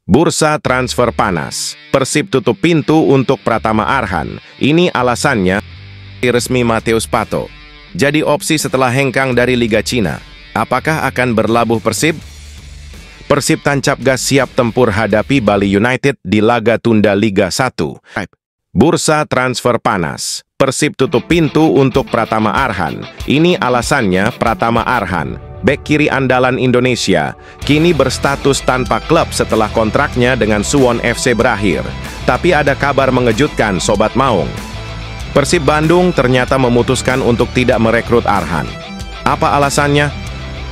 Bursa transfer panas. Persib tutup pintu untuk Pratama Arhan. Ini alasannya resmi Matheus Pato. Jadi opsi setelah hengkang dari Liga Cina. Apakah akan berlabuh Persib? Persib tancap gas siap tempur hadapi Bali United di laga tunda Liga 1. Bursa transfer panas. Persib tutup pintu untuk Pratama Arhan. Ini alasannya Pratama Arhan, bek kiri andalan Indonesia, kini berstatus tanpa klub setelah kontraknya dengan Suwon FC berakhir. Tapi ada kabar mengejutkan Sobat Maung. Persib Bandung ternyata memutuskan untuk tidak merekrut Arhan. Apa alasannya?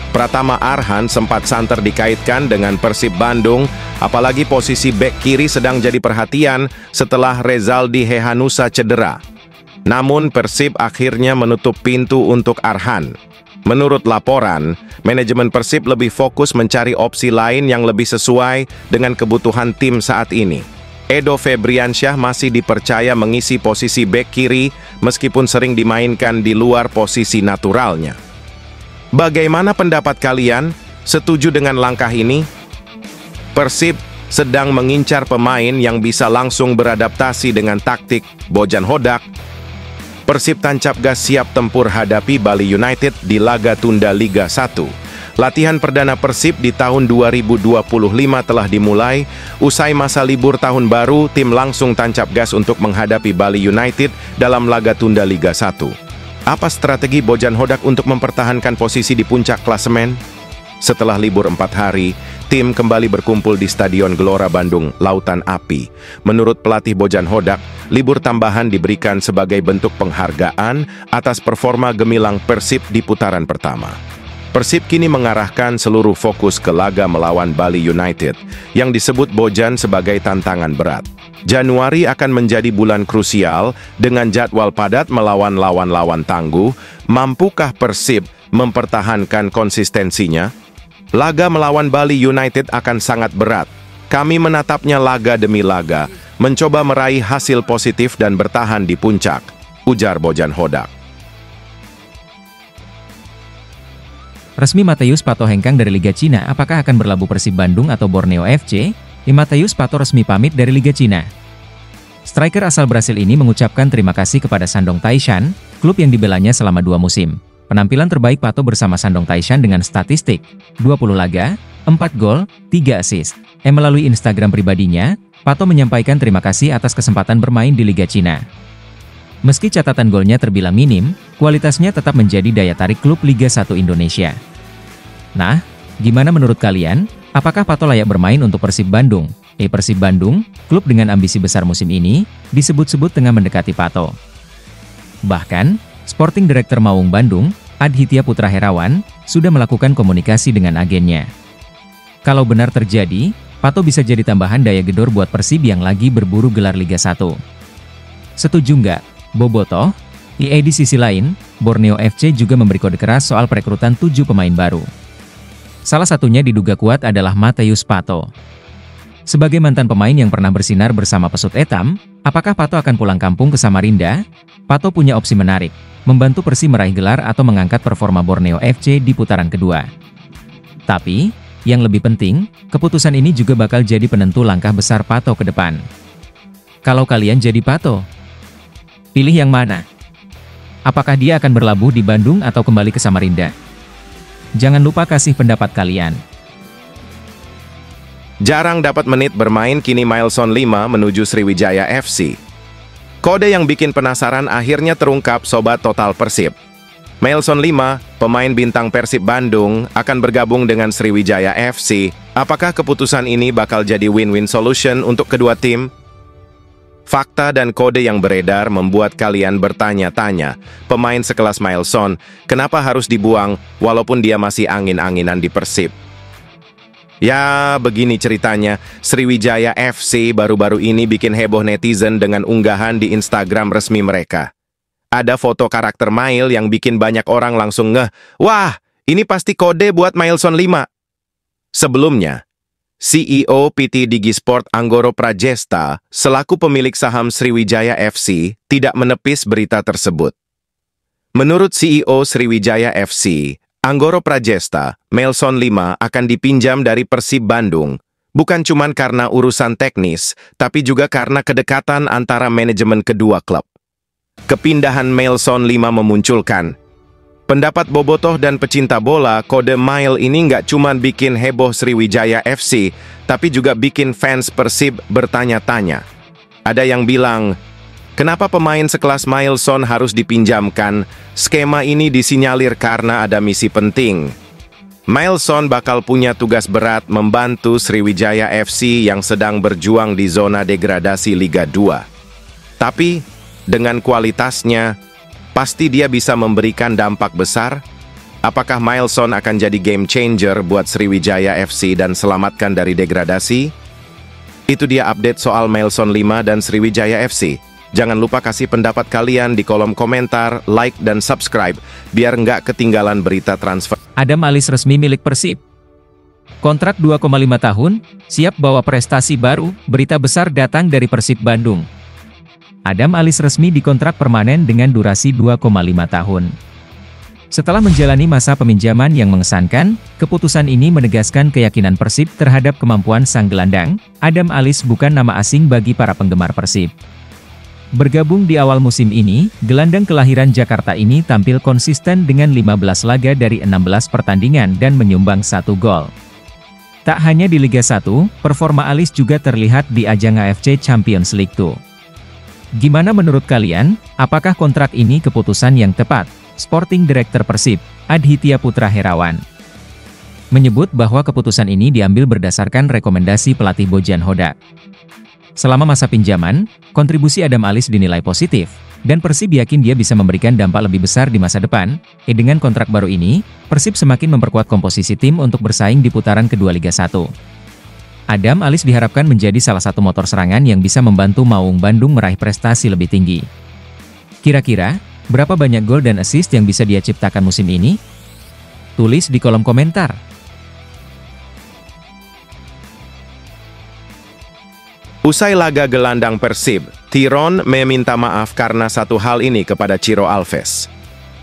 Pratama Arhan sempat santer dikaitkan dengan Persib Bandung, apalagi posisi bek kiri sedang jadi perhatian setelah Rezaldi Hehanusa cedera. Namun Persib akhirnya menutup pintu untuk Arhan. Menurut laporan, manajemen Persib lebih fokus mencari opsi lain yang lebih sesuai dengan kebutuhan tim saat ini. Edo Febriansyah masih dipercaya mengisi posisi bek kiri meskipun sering dimainkan di luar posisi naturalnya. Bagaimana pendapat kalian? Setuju dengan langkah ini? Persib sedang mengincar pemain yang bisa langsung beradaptasi dengan taktik Bojan Hodak. Persib tancap gas siap tempur hadapi Bali United di laga tunda Liga 1. Latihan perdana Persib di tahun 2025 telah dimulai. Usai masa libur tahun baru, tim langsung tancap gas untuk menghadapi Bali United dalam laga tunda Liga 1. Apa strategi Bojan Hodak untuk mempertahankan posisi di puncak klasemen? Setelah libur 4 hari, tim kembali berkumpul di Stadion Gelora Bandung, Lautan Api. Menurut pelatih Bojan Hodak, libur tambahan diberikan sebagai bentuk penghargaan atas performa gemilang Persib di putaran pertama. Persib kini mengarahkan seluruh fokus ke laga melawan Bali United, yang disebut Bojan sebagai tantangan berat. Januari akan menjadi bulan krusial dengan jadwal padat melawan lawan-lawan tangguh. Mampukah Persib mempertahankan konsistensinya? Laga melawan Bali United akan sangat berat. Kami menatapnya laga demi laga, mencoba meraih hasil positif dan bertahan di puncak, ujar Bojan Hodak. Resmi Matheus Pato hengkang dari Liga Cina, apakah akan berlabuh Persib Bandung atau Borneo FC? Matheus Pato resmi pamit dari Liga Cina. Striker asal Brasil ini mengucapkan terima kasih kepada Shandong Taishan, klub yang dibelanya selama 2 musim. Penampilan terbaik Pato bersama Shandong Taishan dengan statistik 20 laga, 4 gol, 3 assist. Melalui Instagram pribadinya, Pato menyampaikan terima kasih atas kesempatan bermain di Liga Cina. Meski catatan golnya terbilang minim, kualitasnya tetap menjadi daya tarik klub Liga 1 Indonesia. Nah, gimana menurut kalian? Apakah Pato layak bermain untuk Persib Bandung? Persib Bandung, klub dengan ambisi besar musim ini, disebut-sebut tengah mendekati Pato. Bahkan, Sporting Director Maung Bandung, Adhitya Putra Herawan, sudah melakukan komunikasi dengan agennya. Kalau benar terjadi, Pato bisa jadi tambahan daya gedor buat Persib yang lagi berburu gelar Liga 1. Setuju nggak, Bobotoh? Di sisi lain, Borneo FC juga memberi kode keras soal perekrutan 7 pemain baru. Salah satunya diduga kuat adalah Matheus Pato. Sebagai mantan pemain yang pernah bersinar bersama Pesut Etam, apakah Pato akan pulang kampung ke Samarinda? Pato punya opsi menarik, membantu Persib meraih gelar atau mengangkat performa Borneo FC di putaran kedua. Tapi, yang lebih penting, keputusan ini juga bakal jadi penentu langkah besar Pato ke depan. Kalau kalian jadi Pato, pilih yang mana? Apakah dia akan berlabuh di Bandung atau kembali ke Samarinda? Jangan lupa kasih pendapat kalian. Jarang dapat menit bermain, kini Milson 5 menuju Sriwijaya FC. Kode yang bikin penasaran akhirnya terungkap Sobat Total Persib. Milson 5, pemain bintang Persib Bandung, akan bergabung dengan Sriwijaya FC. Apakah keputusan ini bakal jadi win-win solution untuk kedua tim? Fakta dan kode yang beredar membuat kalian bertanya-tanya, pemain sekelas Milson, kenapa harus dibuang walaupun dia masih angin-anginan di Persib? Ya, begini ceritanya, Sriwijaya FC baru-baru ini bikin heboh netizen dengan unggahan di Instagram resmi mereka. Ada foto karakter Mail yang bikin banyak orang langsung ngeh, wah, ini pasti kode buat Milson 5. Sebelumnya, CEO PT Digisport Anggoro Prajesta, selaku pemilik saham Sriwijaya FC, tidak menepis berita tersebut. Menurut CEO Sriwijaya FC, Anggoro Prajesta, Milson 5 akan dipinjam dari Persib Bandung. Bukan cuma karena urusan teknis, tapi juga karena kedekatan antara manajemen kedua klub. Kepindahan Mailson 5 memunculkan pendapat bobotoh dan pecinta bola. Kode Mail ini nggak cuma bikin heboh Sriwijaya FC, tapi juga bikin fans Persib bertanya-tanya. Ada yang bilang, kenapa pemain sekelas Mailson harus dipinjamkan? Skema ini disinyalir karena ada misi penting. Mailson bakal punya tugas berat membantu Sriwijaya FC yang sedang berjuang di zona degradasi Liga 2. Tapi, dengan kualitasnya, pasti dia bisa memberikan dampak besar. Apakah Mailson akan jadi game changer buat Sriwijaya FC dan selamatkan dari degradasi? Itu dia update soal Mailson 5 dan Sriwijaya FC. Jangan lupa kasih pendapat kalian di kolom komentar, like, dan subscribe, biar nggak ketinggalan berita transfer. Adam Alizé resmi milik Persib. Kontrak 2,5 tahun, siap bawa prestasi baru, berita besar datang dari Persib Bandung. Adam Alizé resmi dikontrak permanen dengan durasi 2,5 tahun. Setelah menjalani masa peminjaman yang mengesankan, keputusan ini menegaskan keyakinan Persib terhadap kemampuan sang gelandang. Adam Alizé bukan nama asing bagi para penggemar Persib. Bergabung di awal musim ini, gelandang kelahiran Jakarta ini tampil konsisten dengan 15 laga dari 16 pertandingan dan menyumbang 1 gol. Tak hanya di Liga 1, performa Alizé juga terlihat di ajang AFC Champions League 2. Gimana menurut kalian? Apakah kontrak ini keputusan yang tepat? Sporting Director Persib, Adhitya Putra Herawan, menyebut bahwa keputusan ini diambil berdasarkan rekomendasi pelatih Bojan Hodak. Selama masa pinjaman, kontribusi Adam Alizé dinilai positif, dan Persib yakin dia bisa memberikan dampak lebih besar di masa depan. Dengan kontrak baru ini, Persib semakin memperkuat komposisi tim untuk bersaing di putaran kedua Liga 1. Adam Alizé diharapkan menjadi salah satu motor serangan yang bisa membantu Maung Bandung meraih prestasi lebih tinggi. Kira-kira, berapa banyak gol dan assist yang bisa dia ciptakan musim ini? Tulis di kolom komentar. Usai laga gelandang Persib, Tyrone meminta maaf karena satu hal ini kepada Ciro Alves.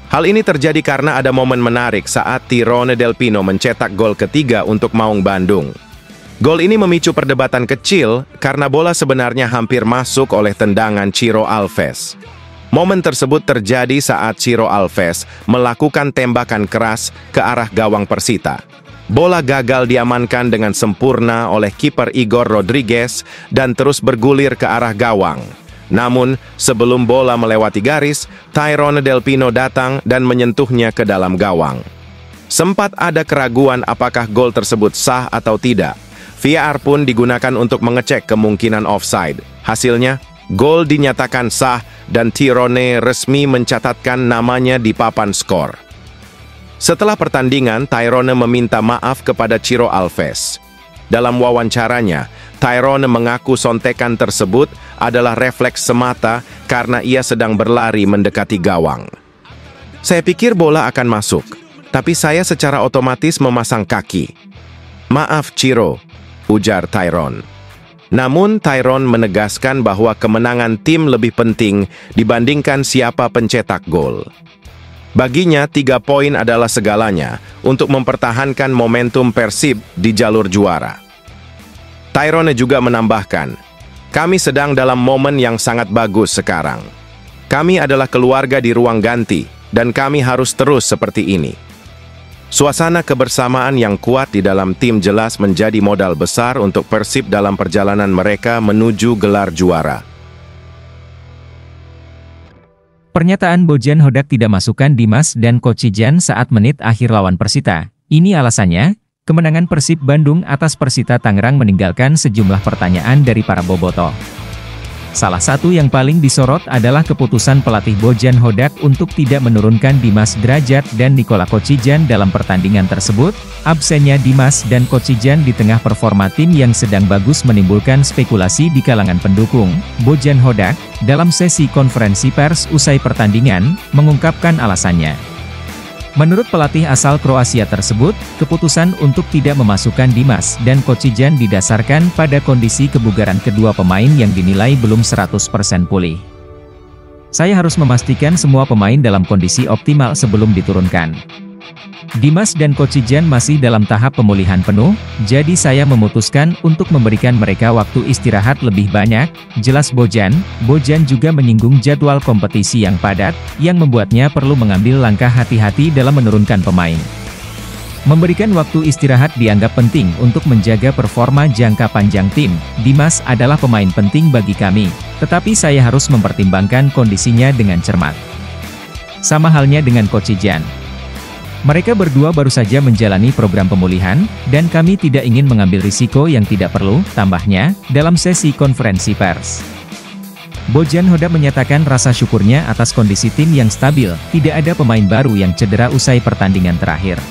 Hal ini terjadi karena ada momen menarik saat Tyrone Del Pino mencetak gol ketiga untuk Maung Bandung. Gol ini memicu perdebatan kecil karena bola sebenarnya hampir masuk oleh tendangan Ciro Alves. Momen tersebut terjadi saat Ciro Alves melakukan tembakan keras ke arah gawang Persita. Bola gagal diamankan dengan sempurna oleh kiper Igor Rodriguez dan terus bergulir ke arah gawang. Namun, sebelum bola melewati garis, Tyrone Del Pino datang dan menyentuhnya ke dalam gawang. Sempat ada keraguan apakah gol tersebut sah atau tidak. VAR pun digunakan untuk mengecek kemungkinan offside. Hasilnya, gol dinyatakan sah dan Tyrone resmi mencatatkan namanya di papan skor. Setelah pertandingan, Tyrone meminta maaf kepada Ciro Alves. Dalam wawancaranya, Tyrone mengaku sontekan tersebut adalah refleks semata karena ia sedang berlari mendekati gawang. Saya pikir bola akan masuk, tapi saya secara otomatis memasang kaki. Maaf Ciro, ujar Tyrone. Namun Tyrone menegaskan bahwa kemenangan tim lebih penting dibandingkan siapa pencetak gol. Baginya, 3 poin adalah segalanya untuk mempertahankan momentum Persib di jalur juara. Tyrone juga menambahkan, kami sedang dalam momen yang sangat bagus sekarang. Kami adalah keluarga di ruang ganti, dan kami harus terus seperti ini. Suasana kebersamaan yang kuat di dalam tim jelas menjadi modal besar untuk Persib dalam perjalanan mereka menuju gelar juara. Pernyataan Bojan Hodak tidak masukkan Dimas dan Kocijan saat menit akhir lawan Persita. Ini alasannya, kemenangan Persib Bandung atas Persita Tangerang meninggalkan sejumlah pertanyaan dari para bobotoh. Salah satu yang paling disorot adalah keputusan pelatih Bojan Hodak untuk tidak menurunkan Dimas Drajat dan Nikola Kocijan dalam pertandingan tersebut. Absennya Dimas dan Kocijan di tengah performa tim yang sedang bagus menimbulkan spekulasi di kalangan pendukung. Bojan Hodak, dalam sesi konferensi pers usai pertandingan, mengungkapkan alasannya. Menurut pelatih asal Kroasia tersebut, keputusan untuk tidak memasukkan Dimas dan Kocijan didasarkan pada kondisi kebugaran kedua pemain yang dinilai belum 100% pulih. Saya harus memastikan semua pemain dalam kondisi optimal sebelum diturunkan. Dimas dan Coach Jan masih dalam tahap pemulihan penuh, jadi saya memutuskan untuk memberikan mereka waktu istirahat lebih banyak, jelas Bojan. Bojan juga menyinggung jadwal kompetisi yang padat, yang membuatnya perlu mengambil langkah hati-hati dalam menurunkan pemain. Memberikan waktu istirahat dianggap penting untuk menjaga performa jangka panjang tim. Dimas adalah pemain penting bagi kami, tetapi saya harus mempertimbangkan kondisinya dengan cermat. Sama halnya dengan Coach Jan. Mereka berdua baru saja menjalani program pemulihan, dan kami tidak ingin mengambil risiko yang tidak perlu, tambahnya, dalam sesi konferensi pers. Bojan Hodak menyatakan rasa syukurnya atas kondisi tim yang stabil, tidak ada pemain baru yang cedera usai pertandingan terakhir.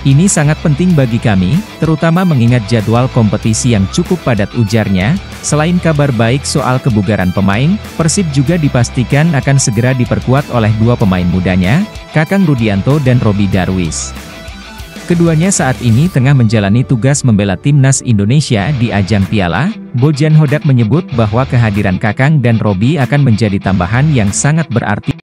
Ini sangat penting bagi kami, terutama mengingat jadwal kompetisi yang cukup padat, ujarnya. Selain kabar baik soal kebugaran pemain, Persib juga dipastikan akan segera diperkuat oleh dua pemain mudanya, Kakang Rudianto dan Robby Darwish. Keduanya saat ini tengah menjalani tugas membela timnas Indonesia di ajang Piala. Bojan Hodak menyebut bahwa kehadiran Kakang dan Robby akan menjadi tambahan yang sangat berarti